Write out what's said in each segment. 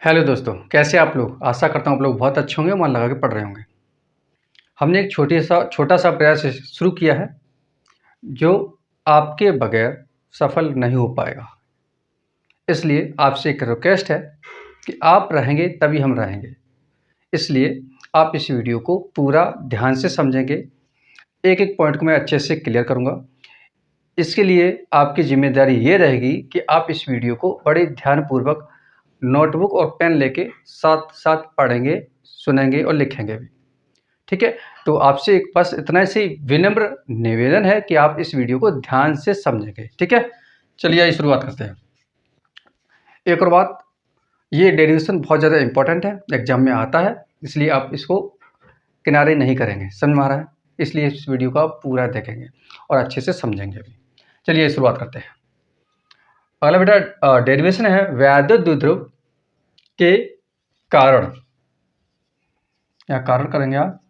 Hello दोस्तों, कैसे आप लोग? आशा करता हूँ आप लोग बहुत अच्छे होंगे, मन लगा के पढ़ रहे होंगे। हमने एक छोटा सा प्रयास शुरू किया है, जो आपके बगैर सफल नहीं हो पाएगा। इसलिए आपसे एक रिक्वेस्ट है कि आप रहेंगे तभी हम रहेंगे। इसलिए आप इस वीडियो को पूरा ध्यान से समझेंगे। एक-एक पॉइंट को मैं अच्छे से क्लियर करूँगा। इसके लिए आपकी ज़िम्मेदारी ये रहेगी कि आप इस वीडियो को बड़े ध्यानपूर्वक नोटबुक और पेन लेके साथ-साथ पढ़ेंगे, सुनेंगे और लिखेंगे भी। ठीक है? तो आपसे एक बस इतना सी विनम्र निवेदन है कि आप इस वीडियो को ध्यान से समझेंगे। ठीक है? चलिए आइए शुरुआत करते हैं। एक और बात, ये डेरिवेशन बहुत ज़्यादा इम्पोर्टेंट है, एग्ज़ाम में आता है, इसलिए आप इसको किनारे नहीं करेंगे। समझ में आ रहा है? इसलिए इस वीडियो को आप पूरा देखेंगे और अच्छे से समझेंगे भी। चलिए शुरुआत करते हैं। अगला बेटा डेरिवेशन है वैद्युत द्विध्रुव के कारण। यहाँ कारण करेंगे आप,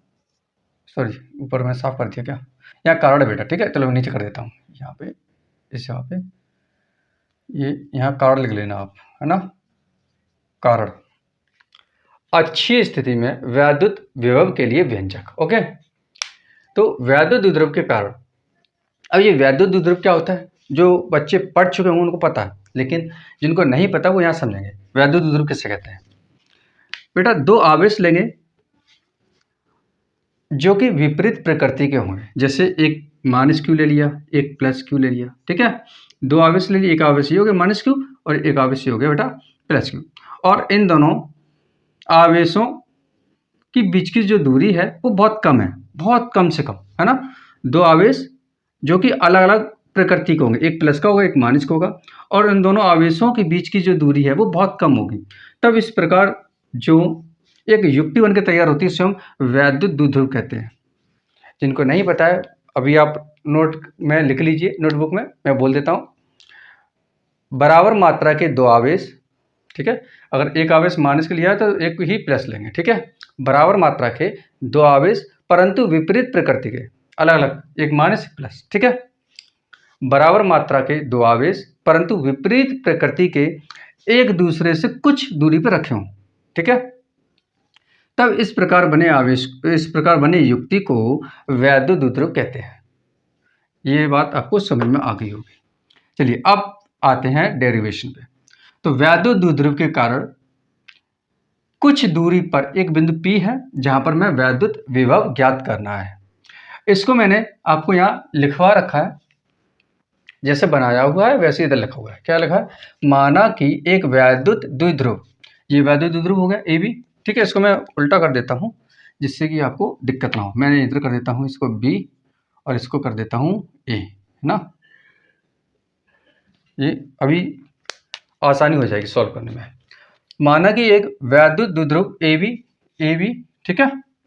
सॉरी ऊपर मैं साफ कर दिया क्या? यहाँ कारण है बेटा, ठीक है? चलो मैं नीचे कर देता हूँ। यहाँ पे इस यहाँ पे ये यहाँ कारण लिख लेना आप, है ना? कारण अच्छी स्थिति में वैद्युत विभव के लिए व्यंजक। ओके, तो वैद्युत द्विध्रुव के कारण। अब ये वैद्युत द्विध्रुव क्या होता है? जो बच्चे पढ़ चुके होंगे उनको पता है, लेकिन जिनको नहीं पता वो यहाँ समझेंगे। वैद्युत द्विध्रुव किससे कहते हैं? बेटा दो आवेश लेंगे जो कि विपरीत प्रकृति के होंगे। जैसे एक माइनस क्यू ले लिया, एक प्लस क्यू ले लिया, ठीक है? दो आवेश ले लिए, एक आवेश ये हो गया माइनस क्यू और एक आवेश ये हो गया बेटा प्लस क्यू। और इन दोनों आवेशों की बीच की जो दूरी है वो बहुत कम है, बहुत कम से कम, है ना? दो आवेश जो कि अलग अलग प्रकृति के होंगे, एक प्लस का होगा एक माइनस का होगा, और इन दोनों आवेशों के बीच की जो दूरी है वो बहुत कम होगी। तब इस प्रकार जो एक युक्ति बनकर तैयार होती है उसे हम वैद्युत द्विध्रुव कहते हैं। जिनको नहीं पता है अभी आप नोट में लिख लीजिए, नोटबुक में मैं बोल देता हूँ। बराबर मात्रा के दो आवेश, ठीक है? अगर एक आवेश माइनस के लिया है तो एक ही प्लस लेंगे, ठीक है? बराबर मात्रा के दो आवेश परंतु विपरीत प्रकृति के, अलग अलग, एक माइनस एक प्लस, ठीक है? बराबर मात्रा के दो आवेश परंतु विपरीत प्रकृति के एक दूसरे से कुछ दूरी पर रखे हों, ठीक है? तब इस प्रकार बने युक्ति को वैद्युत द्विध्रुव कहते हैं। ये बात आपको समझ में आ गई होगी। चलिए अब आते हैं डेरिवेशन पे। तो वैद्युत द्विध्रुव के कारण कुछ दूरी पर एक बिंदु P है जहां पर मैं वैद्युत विभव ज्ञात करना है। इसको मैंने आपको यहाँ लिखवा रखा है, जैसे बनाया हुआ है वैसे इधर लिखा हुआ है। क्या लिखा है? माना कि एक वैद्युत द्विध्रुव, ये वैद्युत द्विध्रुव हो गया AB, ठीक है? इसको मैं उल्टा कर देता हूँ जिससे कि आपको दिक्कत ना हो। मैंने इधर कर देता हूँ इसको B और इसको कर देता हूँ A, है ना? ये अभी आसानी हो जाएगी सॉल्व करने में। माना कि एक वैद्युत द्विध्रुव AB, ठीक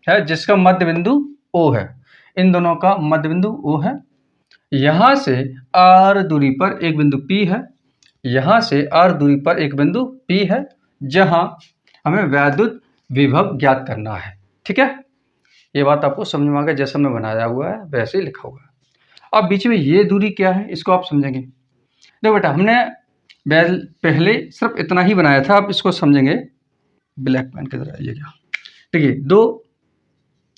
है जिसका मध्य बिंदु O है। इन दोनों का मध्य बिंदु O है। यहाँ से R दूरी पर एक बिंदु P है, यहाँ से R दूरी पर एक बिंदु P है, जहाँ हमें वैद्युत विभव ज्ञात करना है, ठीक है? ये बात आपको समझ में आ गया, जैसा मैं बनाया हुआ है वैसे ही लिखा हुआ है। अब बीच में ये दूरी क्या है इसको आप समझेंगे। देखो बेटा हमने पहले सिर्फ इतना ही बनाया था, आप इसको समझेंगे। ब्लैक पेन की तरह ये क्या, देखिए दो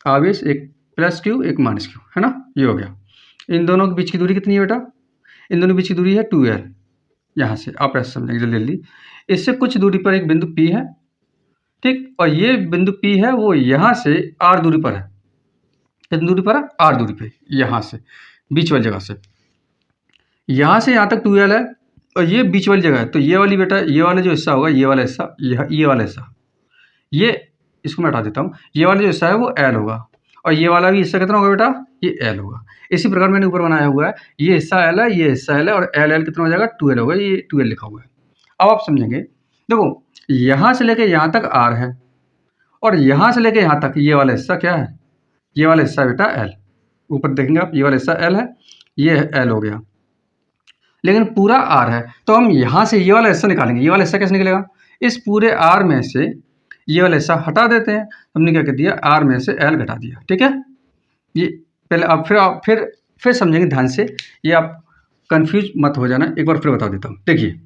आवेश, एक प्लस क्यू एक माइनस क्यू, है ना? ये हो गया। इन दोनों के बीच की दूरी कितनी है बेटा? इन दोनों के बीच की दूरी है 2L। यहाँ से आप ऐसे समझेंगे जल्दी जल्दी। इससे कुछ दूरी पर एक बिंदु P है, ठीक? और ये बिंदु P है वो यहाँ से R दूरी पर है। कितनी दूरी पर है? R दूरी पे, यहाँ से बीच वाली जगह से, यहाँ से यहाँ तक 2L है और ये बीच वाली जगह है। तो ये वाली बेटा, ये वाला जो हिस्सा होगा, ये वाला हिस्सा, ये वाला हिस्सा, ये इसको मैं हटा देता हूँ। ये वाला जो हिस्सा है वो L होगा और ये वाला भी हिस्सा कितना होगा बेटा? ये L होगा। इसी प्रकार मैंने ऊपर बनाया हुआ है, ये हिस्सा L है, ये हिस्सा L है और L कितना हो जाएगा? 2L होगा। ये 2L लिखा हुआ है। अब आप समझेंगे, देखो यहाँ से लेके यहाँ तक R है और यहाँ से लेके यहाँ तक ये वाला हिस्सा क्या है? ये वाला हिस्सा बेटा L। ऊपर देखेंगे आप, ये वाला हिस्सा L है, ये L हो गया, लेकिन पूरा R है। तो हम यहाँ से ये वाला हिस्सा निकालेंगे। ये वाला हिस्सा कैसे निकलेगा? इस पूरे R में से ये वाला हिस्सा हटा देते हैं। हमने क्या कर दिया? R में से L घटा दिया, ठीक है? ये पहले आप फिर समझेंगे ध्यान से, ये आप कंफ्यूज मत हो जाना। एक बार फिर बता देता हूँ। देखिए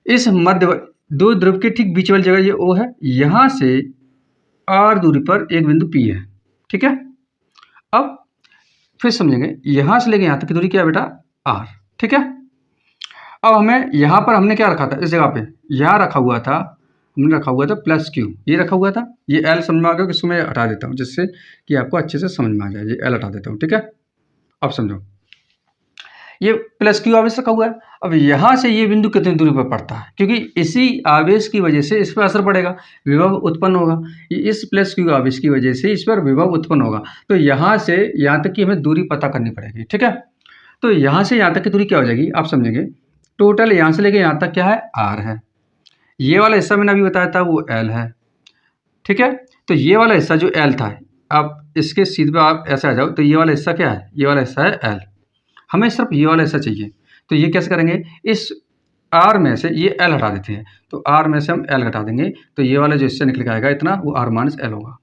इस मध्य दो ध्रुव के ठीक बीच वाली जगह ये O है, यहाँ से R दूरी पर एक बिंदु P है, ठीक है। अब फिर समझेंगे, यहाँ से लेके यहाँ तक की दूरी क्या है बेटा, R, ठीक है। अब हमें यहाँ पर हमने क्या रखा था, इस जगह पे यहाँ रखा हुआ था, हमने रखा हुआ था प्लस क्यू, ये रखा हुआ था, ये L समझ में आ गया, इसको मैं हटा देता हूँ जिससे कि आपको अच्छे से समझ में आ जाए, ये L हटा देता हूँ, ठीक है। अब समझो, ये प्लस क्यू आवेश रखा हुआ है। अब यहाँ से ये बिंदु कितनी दूरी पर पड़ता है, क्योंकि इसी आवेश की वजह से इस पर असर पड़ेगा, विभव उत्पन्न होगा, इस प्लस क्यू आवेश की वजह से इस पर विभव उत्पन्न होगा। तो यहाँ से यहाँ तक की हमें दूरी पता करनी पड़ेगी, ठीक है। तो यहाँ से यहाँ तक की दूरी क्या हो जाएगी, आप समझेंगे, टोटल यहाँ से लेके यहाँ तक क्या है, R है। ये वाला हिस्सा मैंने अभी बताया था वो L है, ठीक है। तो ये वाला हिस्सा जो L था, अब इसके सीधे पे आप ऐसे आ जाओ, तो ये वाला हिस्सा क्या है, ये वाला हिस्सा है L, हमें सिर्फ ये वाला हिस्सा चाहिए। तो ये कैसे करेंगे, इस R में से ये L हटा देते हैं, तो R में से हम L घटा देंगे, तो ये वाला जो हिस्सा निकल के आएगा इतना, वो R माइनस L होगा।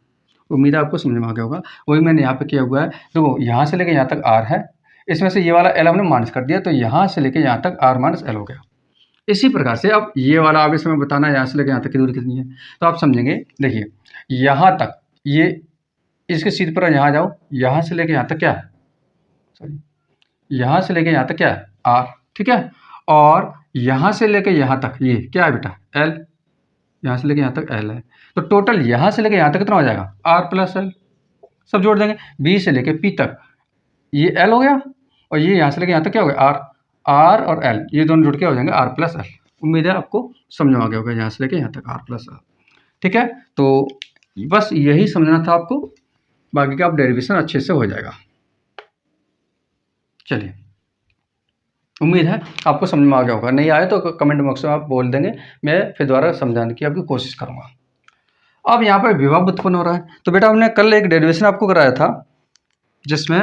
उम्मीद है आपको समझ में आ गया होगा। वही मैंने यहाँ पे किया हुआ है, देखो यहाँ से लेके यहाँ तक R है, इसमें से ये वाला L हमने माइनस कर दिया, तो यहाँ से लेके यहाँ तक R माइनस L हो गया। इसी प्रकार से अब ये वाला आवेश हमें बताना है यहाँ से लेकर यहाँ तक की दूरी कितनी है, तो आप समझेंगे, देखिए यहाँ तक, ये इसके सीधे पर यहाँ जाओ, यहाँ से लेकर यहाँ तक क्या है, सॉरी, यहाँ से लेकर यहाँ तक क्या है, R, ठीक है। और यहाँ से लेकर यहाँ तक ये क्या है बेटा, L, यहाँ से लेकर यहाँ तक L है। तो टोटल यहाँ से लेकर यहाँ तक कितना हो जाएगा, R प्लस L, सब जोड़ देंगे, B से लेकर P तक ये L हो गया, और ये यहाँ से लेकर यहाँ तक क्या हो गया, R और L, ये दोनों जुड़ के हो जाएंगे R प्लस L। उम्मीद है आपको समझ में आ गया होगा, यहाँ से लेके यहाँ तक R प्लस L, ठीक है। तो बस यही समझना था आपको, बाकी का आप डेरिवेशन अच्छे से हो जाएगा। चलिए, उम्मीद है आपको समझ में आ गया होगा, नहीं आए तो कमेंट बॉक्स में आप बोल देंगे, मैं फिर दोबारा समझाने की आपकी कोशिश करूँगा। अब यहाँ पर विभव उत्पन्न हो रहा है, तो बेटा हमने कल एक डेरिवेशन आपको कराया था जिसमें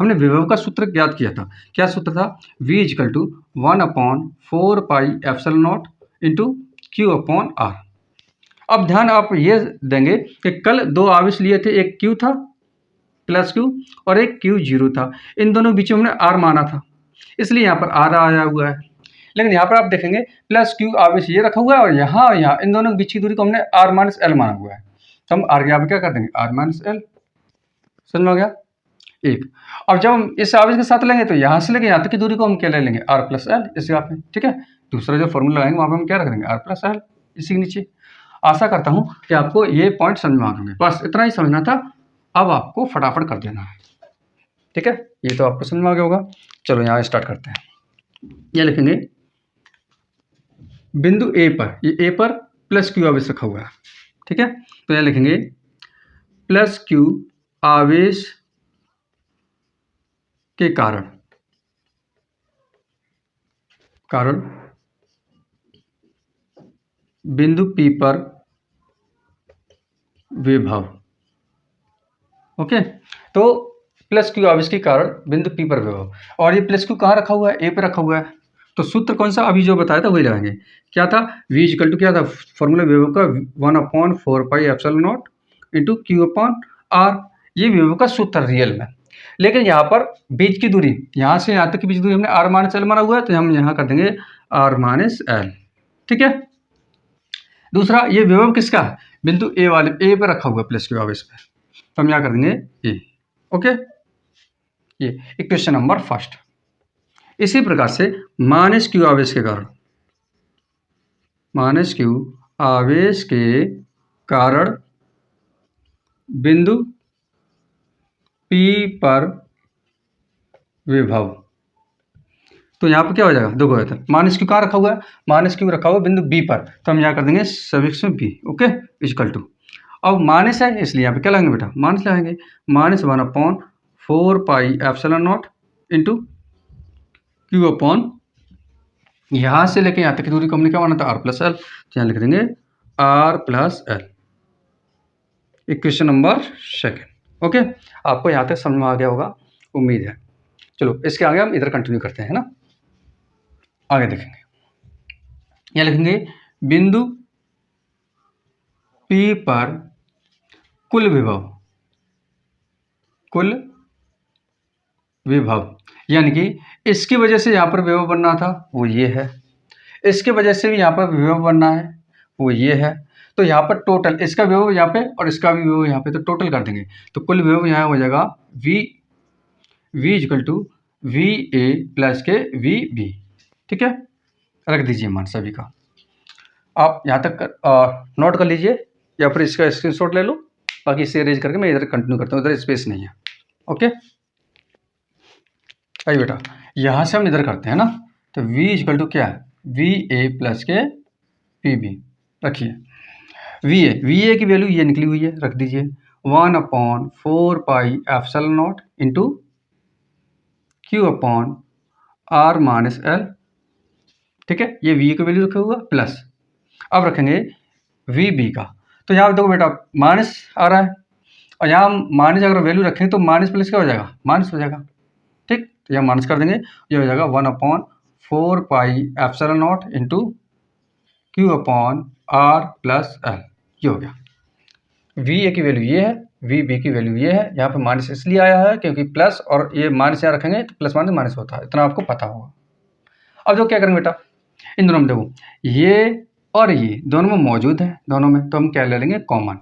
हमने विभव का सूत्र ज्ञात किया था। क्या सूत्र था, V equal to 1/4 pi epsilon naught into Q upon R। अब ध्यान आप ये देंगे कि कल दो आवेश लिए थे, एक Q था प्लस Q और एक Q जीरो था, इन दोनों बीच में हमने R माना था, इसलिए यहाँ पर R आया हुआ है। लेकिन यहाँ पर आप देखेंगे प्लस Q आवेश ये रखा हुआ है, और यहाँ इन दोनों के बीच की दूरी को हमने R माइनस L माना हुआ है, तो हम R के यहाँ पर क्या कर देंगे, R माइनस L। समझ में आ गया एक। अब जब हम इस आवेश के साथ लेंगे तो यहाँ से लेके यहाँ तक की दूरी को हम क्या ले लेंगे, R प्लस L इस जगह पे, ठीक है। दूसरा जो फॉर्मूला लगाएंगे वहाँ पे हम क्या रख देंगे, R प्लस L इसी के नीचे। आशा करता हूँ कि आपको ये पॉइंट समझ में आ गए, बस इतना ही समझना था, अब आपको फटाफट कर देना है, ठीक है। ये तो आपको समझ में आ गया होगा। चलो यहाँ स्टार्ट करते हैं। ये लिखेंगे बिंदु A पर, ये A पर प्लस Q आवेश रखा हुआ है, ठीक है। तो यहाँ लिखेंगे प्लस Q आवेश के कारण बिंदु P पर विभव, ओके। तो प्लस Q आवेश के कारण बिंदु P पर विभव, और ये प्लस Q कहाँ रखा हुआ है, A पर रखा हुआ है, तो सूत्र कौन सा अभी जो बताया था वही लगाएंगे। क्या था, V इक्वल टू क्या था, फॉर्मूला विभव का 1/4 pi epsilon naught into Q upon R, ये विभव का सूत्र रियल में। लेकिन यहाँ पर बीच की दूरी, यहाँ से यहाँ तक की बीच की दूरी हमने R माइनस L माना हुआ है, तो हम यहाँ कर देंगे R माइनस L, ठीक है। दूसरा, ये विभव किसका है, बिंदु A वाले, A पे रखा हुआ प्लस Q आवेश पे, तो हम यहाँ कर देंगे A, ओके। ये इक्वेशन नंबर फर्स्ट। इसी प्रकार से माइनस Q आवेश के कारण, माइनस Q आवेश के कारण बिंदु P पर विभव, तो यहाँ पर क्या हो जाएगा, देखो है माइनस Q कहाँ रखा हुआ है, माइनस Q रखा हुआ है बिंदु B पर, तो हम यहाँ कर देंगे सफिक्स में B, ओके, इक्वल टू, अब माइनस है इसलिए यहाँ पे क्या लगाएंगे बेटा, माइनस लगाएंगे, minus 1/4 pi epsilon naught into Q upon, यहाँ से लेके यहाँ तक की दूरी को हमने क्या माना था, R प्लस L, तो यहाँ लिख देंगे R plus L, equation number second, okay. आपको यहाँ तक समझ में आ गया होगा, उम्मीद है। चलो इसके आगे हम इधर कंटिन्यू करते हैं ना, आगे देखेंगे। यहाँ लिखेंगे बिंदु P पर कुल विभव, यानी कि इसकी वजह से यहाँ पर विभव बनना था वो ये है, इसके वजह से भी यहाँ पर विभव बनना है, वो ये है। तो यहाँ पर टोटल इसका विभव यहाँ पे और इसका भी विभव यहाँ पे, तो टोटल कर देंगे तो कुल विभव यहाँ हो जाएगा v equal to V A plus k V B. ठीक है, रख दीजिए मान सभी का। आप यहाँ तक नोट कर लीजिए या फिर इसका स्क्रीनशॉट ले लो, बाकी इसे अरेंज करके मैं इधर कंटिन्यू करता हूँ, इधर स्पेस नहीं है। ओके, आइए बेटा यहाँ से हम इधर करते हैं ना, तो v इक्वल टू क्या है, V A plus k P B. रखिए वी ए की वैल्यू ये निकली हुई है, रख दीजिए 1/4 pi epsilon naught into Q upon R minus L. ठीक है, ये वी की वैल्यू रखा हुआ प्लस, अब रखेंगे वी बी का। तो यहाँ देखो बेटा माइनस आ रहा है, और यहाँ माइनस अगर वैल्यू रखेंगे तो माइनस प्लस क्या हो जाएगा, माइनस हो जाएगा। ठीक, तो यहाँ माइनस कर देंगे, ये हो जाएगा 1/4 pi epsilon naught into Q upon R plus L. ये हो गया, वी ए की वैल्यू ये है, वी बी की वैल्यू ये है। यहाँ पे माइनस इसलिए आया है क्योंकि प्लस और ये माइनस यहाँ रखेंगे तो प्लस माइनस माइनस होता है, इतना आपको पता होगा। अब जो क्या करेंगे बेटा, इन दोनों में देखो ये और ये दोनों में मौजूद है, दोनों में, तो हम क्या ले लेंगे कॉमन।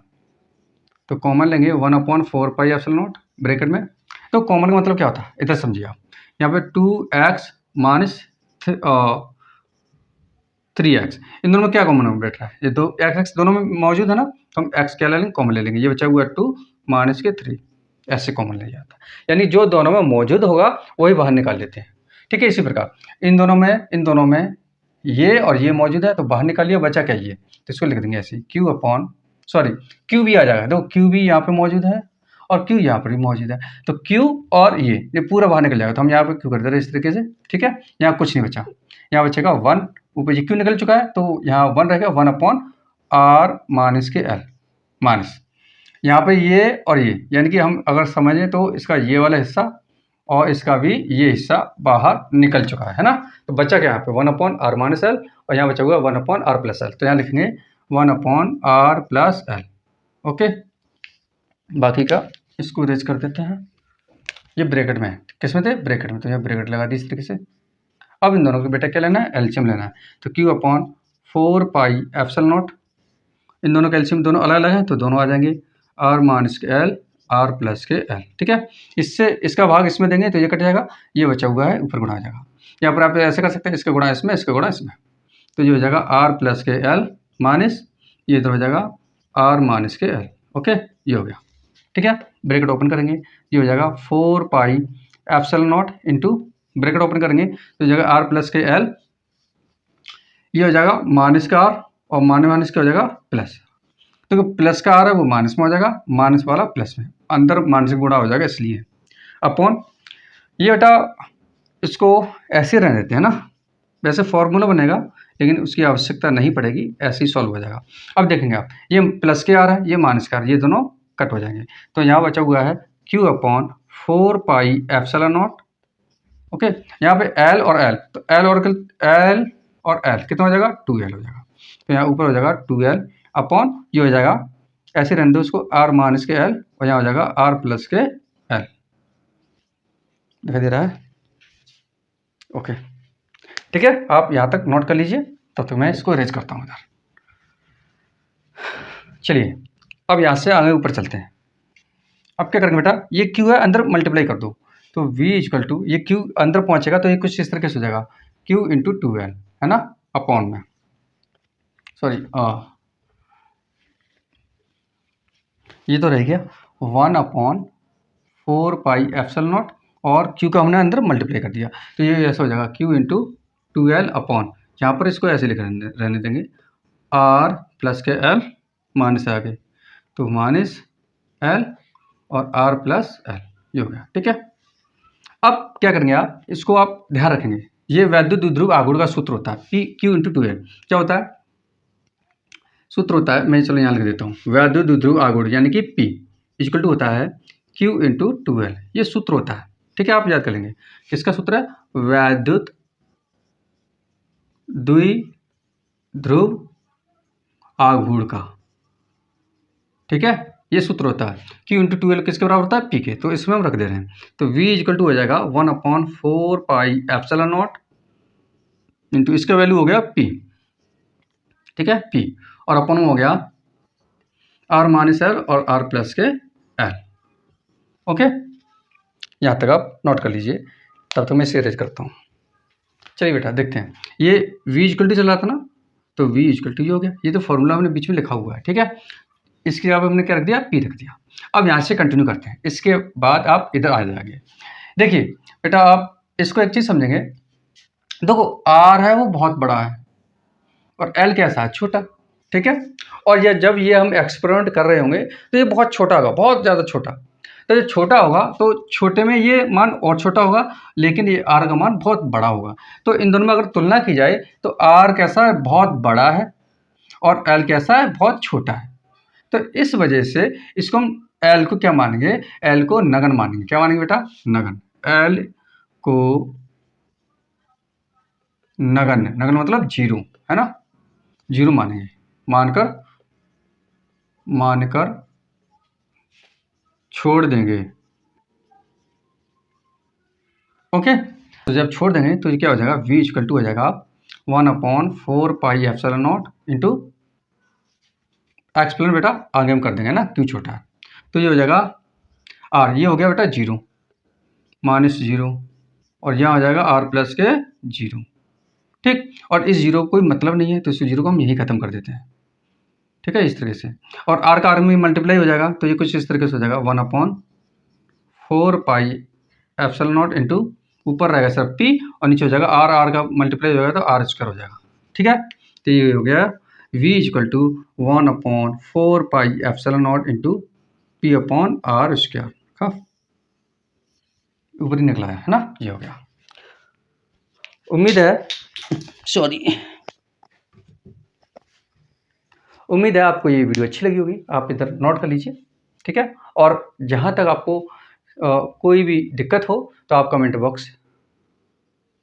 तो कॉमन लेंगे 1/4 पाई एप्सिलॉन नॉट ब्रैकेट में। तो कॉमन का मतलब क्या होता है, इधर समझिए आप, यहाँ पे 2x माइनस 3x, इन दोनों में क्या कॉमन बैठ रहा है, ये दो x दोनों में मौजूद है ना, तो हम x क्या ले लेंगे, कॉमन ले लेंगे, ये बचा हुआ 2 माइनस के 3, ऐसे कॉमन ले जाता है। यानी जो दोनों में मौजूद होगा वही बाहर निकाल लेते हैं। ठीक है, इसी प्रकार इन दोनों में ये और ये मौजूद है, तो बाहर निकालिए, बचा क्या ये, तो इसको लिख देंगे ऐसे क्यू भी आ जाएगा। देखो क्यू भी यहाँ पे मौजूद है और क्यू यहाँ पर भी मौजूद है, तो क्यू और ये पूरा बाहर निकल जाएगा, तो हम यहाँ पे क्यू कर दे रहे हैं इस तरीके से। ठीक है, यहाँ कुछ नहीं बचा, यहाँ बचेगा 1, ऊपर ये क्यू निकल चुका है तो यहाँ 1 रहेगा, 1/r माइनस के एल माइनस, यहाँ पे ये और ये, यानी कि हम अगर समझें तो इसका ये वाला हिस्सा और इसका भी ये हिस्सा बाहर निकल चुका है ना। तो बचा क्या यहाँ पे 1/r माइनस एल, और यहाँ बचा हुआ 1/r प्लस एल, तो यहाँ लिखेंगे 1/r प्लस एल। ओके, बाकी का इसको रेज कर देते हैं, ये ब्रैकेट में है, किस में थे, ब्रैकेट में, तो यहाँ ब्रैकेट लगा दी इस तरीके से। अब इन दोनों को बेटा क्या लेना है, एलसीएम लेना है, तो Q/4 पाई एप्सिलॉन नॉट, इन दोनों का एलसीएम दोनों अलग अलग है तो दोनों आ जाएंगे r माइनस के एल r प्लस के एल। ठीक है, इससे इसका भाग इसमें देंगे तो ये कट जाएगा, ये बचा हुआ है ऊपर गुणा आ जाएगा। यहाँ पर आप ऐसे कर सकते हैं, इसका गुणा इसमें, इसका गुणा इसमें, तो ये हो जाएगा r प्लस के एल माइनस, ये इधर हो जाएगा r माइनस के एल। ओके, ये हो गया। ठीक है, ब्रैकेट ओपन करेंगे, ये हो जाएगा 4 पाई epsilon naught into bracket open करेंगे तो हो जाएगा r प्लस के एल, ये हो जाएगा माइनस का r और माइनस क्या हो जाएगा प्लस, तो प्लस का r है वो माइनस में हो जाएगा, माइनस वाला प्लस में, अंदर माइनस गुणा हो जाएगा इसलिए, अपॉन ये बेटा इसको ऐसे रहने देते हैं ना, वैसे फॉर्मूला बनेगा लेकिन उसकी आवश्यकता नहीं पड़ेगी, ऐसे ही सॉल्व हो जाएगा। अब देखेंगे आप, ये प्लस के आ रहा है, ये माइनस का, ये दोनों कट हो जाएंगे, तो यहाँ बचा हुआ है Q/4 pi epsilon not. Okay, यहाँ पे L और L, तो L और L कितना हो जाएगा, 2L हो जाएगा, तो यहाँ ऊपर हो जाएगा 2L अपॉन ये हो जाएगा, ऐसे रहने दो उसको, R माइनस के L, और यहाँ हो जाएगा R प्लस के L। दिखाई दे रहा है? ओके, ठीक है, आप यहाँ तक नोट कर लीजिए, तब तक मैं इसको अरेंज करता हूँ इधर। चलिए अब यहाँ से आगे ऊपर चलते हैं। अब क्या करेंगे बेटा, ये Q है, अंदर मल्टीप्लाई कर दो, तो V इक्वल टू, ये Q अंदर पहुँचेगा तो ये कुछ इस तरीके से हो जाएगा, Q इंटू 2L है ना, अपॉन में, सॉरी ये तो रह गया 1/4 पाई एप्सिलॉन नॉट, और Q का हमने अंदर मल्टीप्लाई कर दिया, तो ये ऐसा हो जाएगा Q इंटू 2L अपॉन, यहाँ पर इसको ऐसे लिख रहने देंगे R प्लस के L माइनस आ गए, तो माइनस L और R प्लस L, ये हो गया। ठीक है, अब क्या करेंगे आप, इसको आप ध्यान रखेंगे, ये वैद्युत द्विध्रुव आघूर्ण का सूत्र होता है Q इंटू 2L, क्या होता है सूत्र होता है, मैं चलो यहाँ लिख देता हूँ, वैद्युत द्विध्रुव आघूर्ण यानी कि P इक्वल टू होता है Q इंटू 2L, ये सूत्र होता है। ठीक है, आप याद कर लेंगे, किसका सूत्र है, वैद्युत द्विध्रुव आघूर्ण का। ठीक है, ये सूत्र होता है, Q इंटू 2L किसके बराबर होता है, P के, तो इसमें हम रख दे रहे हैं, तो V इक्वल टू हो जाएगा 1/4 पाई एप्सिलॉन नॉट इंटू इसका वैल्यू हो गया P। ठीक है, P और अपन हो गया R माइनस L और R प्लस के L। ओके, यहाँ तक आप नोट कर लीजिए, तब तक मैं इसे अरेंज करता हूँ। चलिए बेटा देखते हैं, ये V इक्वल टू चल रहा था ना, तो V इक्वल टू ये हो गया, ये तो फॉर्मूला हमने बीच में लिखा हुआ है, ठीक है। इसकी जगह हमने क्या रख दिया, P रख दिया। अब यहाँ से कंटिन्यू करते हैं, इसके बाद आप इधर आ जाएंगे। देखिए बेटा, आप इसको एक चीज़ समझेंगे, देखो R है वो बहुत बड़ा है और L कैसा है, छोटा, ठीक है। और ये जब ये हम एक्सपेरिमेंट कर रहे होंगे तो ये बहुत छोटा होगा, बहुत ज़्यादा छोटा। तो ये छोटा होगा तो छोटे में ये मान और छोटा होगा, लेकिन ये R का मान बहुत बड़ा होगा। तो इन दोनों में अगर तुलना की जाए तो R कैसा है, बहुत बड़ा है, और L कैसा है, बहुत छोटा है। तो इस वजह से इसको हम L को क्या मानेंगे, L को नगन मानेंगे। क्या मानेंगे बेटा, नगन। L को नगन, नगन मतलब जीरो, है ना, जीरो मानेंगे, मानकर छोड़ देंगे। ओके, तो जब छोड़ देंगे तो ये क्या हो जाएगा, V इक्वल टू हो जाएगा 1/4 pi epsilon naught into, explain बेटा आगे हम कर देंगे ना क्यों छोटा है। तो ये हो जाएगा R, ये हो गया बेटा जीरो माइनस जीरो, और यहाँ हो जाएगा R प्लस के जीरो, ठीक। और इस जीरो को कोई मतलब नहीं है तो इस जीरो को हम यही खत्म कर देते हैं, ठीक है, इस तरीके से। और R का R में मल्टीप्लाई हो जाएगा, तो ये कुछ इस तरीके से हो जाएगा 1/4 पाई एप्सिलॉन नॉट इंटू, ऊपर रहेगा सर P और नीचे हो जाएगा R का मल्टीप्लाई हो जाएगा तो R स्क्वायर हो जाएगा, ठीक है। तो ये हो गया V equal to 1/4 pi epsilon naught into P upon R square का ऊपर ही निकला है ना, ये हो गया। उम्मीद है आपको ये वीडियो अच्छी लगी होगी, आप इधर नोट कर लीजिए, ठीक है। और जहाँ तक आपको कोई भी दिक्कत हो तो आप कमेंट बॉक्स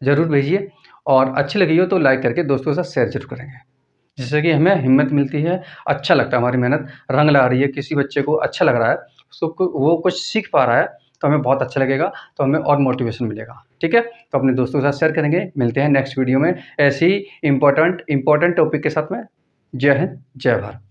ज़रूर भेजिए, और अच्छी लगी हो तो लाइक करके दोस्तों के साथ शेयर जरूर करेंगे, जिससे कि हमें हिम्मत मिलती है, अच्छा लगता है, हमारी मेहनत रंग ला रही है, किसी बच्चे को अच्छा लग रहा है, उसको वो कुछ सीख पा रहा है तो हमें बहुत अच्छा लगेगा, तो हमें और मोटिवेशन मिलेगा, ठीक है। तो अपने दोस्तों के साथ शेयर करेंगे, मिलते हैं नेक्स्ट वीडियो में ऐसी इंपॉर्टेंट टॉपिक के साथ में। जय हिंद, जय भारत।